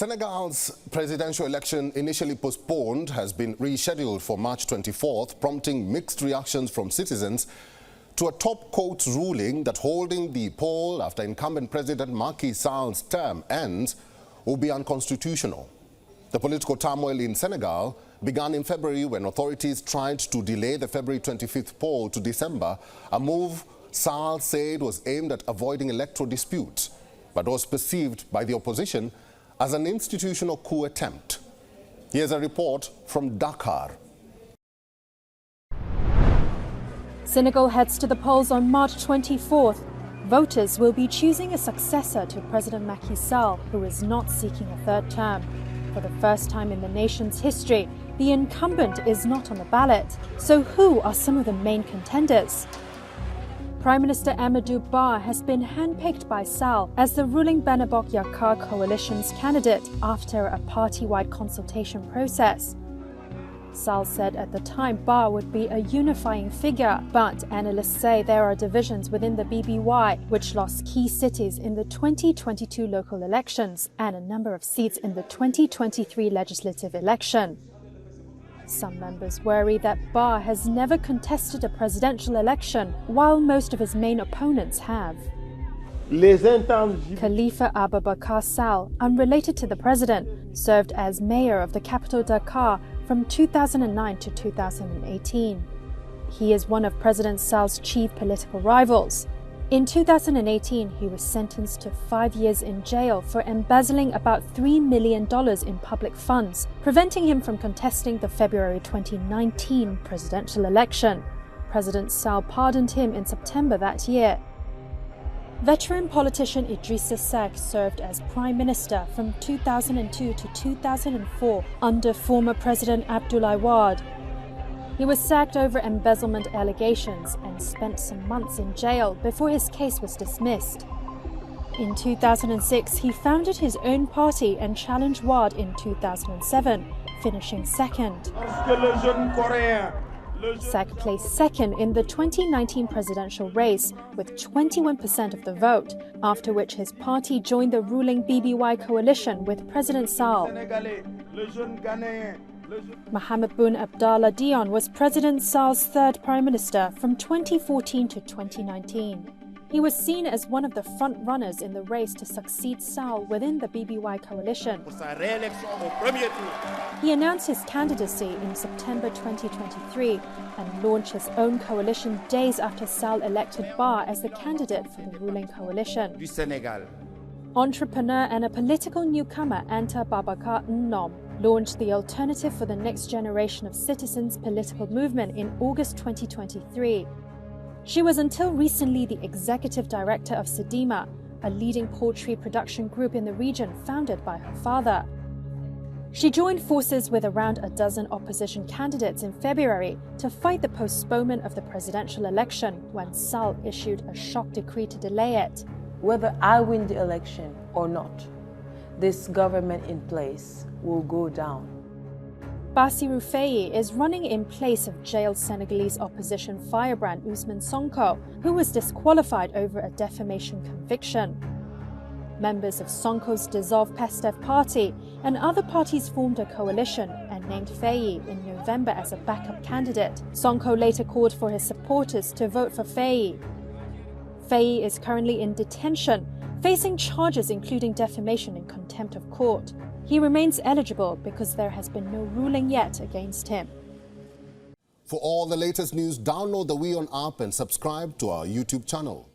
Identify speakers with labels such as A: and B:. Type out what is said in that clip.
A: Senegal's presidential election, initially postponed, has been rescheduled for March 24th, prompting mixed reactions from citizens to a top court's ruling that holding the poll after incumbent President Macky Sall's term ends will be unconstitutional. The political turmoil in Senegal began in February when authorities tried to delay the February 25th poll to December, a move Sall said was aimed at avoiding electoral disputes, but was perceived by the opposition as an institutional coup attempt. Here's a report from Dakar.
B: Senegal heads to the polls on March 24th. Voters will be choosing a successor to President Macky Sall, who is not seeking a third term. For the first time in the nation's history, the incumbent is not on the ballot. So who are some of the main contenders? Prime Minister Amadou Ba has been handpicked by Sall as the ruling Benabok Yakar coalition's candidate after a party-wide consultation process. Sall said at the time Ba would be a unifying figure, but analysts say there are divisions within the BBY, which lost key cities in the 2022 local elections and a number of seats in the 2023 legislative election. Some members worry that Ba has never contested a presidential election, while most of his main opponents have. Khalifa Abubakar Sall, unrelated to the president, served as mayor of the capital Dakar from 2009 to 2018. He is one of President Sall's chief political rivals. In 2018, he was sentenced to 5 years in jail for embezzling about $3 million in public funds, preventing him from contesting the February 2019 presidential election. President Sall pardoned him in September that year. Veteran politician Idrissa Seck served as prime minister from 2002 to 2004 under former President Abdoulaye Wade. He was sacked over embezzlement allegations and spent some months in jail before his case was dismissed. In 2006, he founded his own party and challenged Wade in 2007, finishing second. Seck placed second in the 2019 presidential race with 21% of the vote, after which his party joined the ruling BBY coalition with President Sall. Mohamed Boun Abdallah Dionne was President Sall's third prime minister from 2014 to 2019. He was seen as one of the front runners in the race to succeed Sall within the BBY coalition. He announced his candidacy in September 2023 and launched his own coalition days after Sall elected Ba as the candidate for the ruling coalition.
C: Du Senegal.
B: Entrepreneur and a political newcomer, Anta Babacar Ngom, launched the Alternative for the Next Generation of Citizens political movement in August 2023. She was until recently the executive director of Sedima, a leading poultry production group in the region founded by her father. She joined forces with around a dozen opposition candidates in February to fight the postponement of the presidential election when Sall issued a shock decree to delay it.
D: Whether I win the election or not, this government in place will go down.
B: Bassirou Faye is running in place of jailed Senegalese opposition firebrand Ousmane Sonko, who was disqualified over a defamation conviction. Members of Sonko's dissolved PASTEF party and other parties formed a coalition and named Faye in November as a backup candidate. Sonko later called for his supporters to vote for Faye. Faye is currently in detention, facing charges including defamation and contempt of court. He remains eligible because there has been no ruling yet against him.
A: For all the latest news, download the WION app and subscribe to our YouTube channel.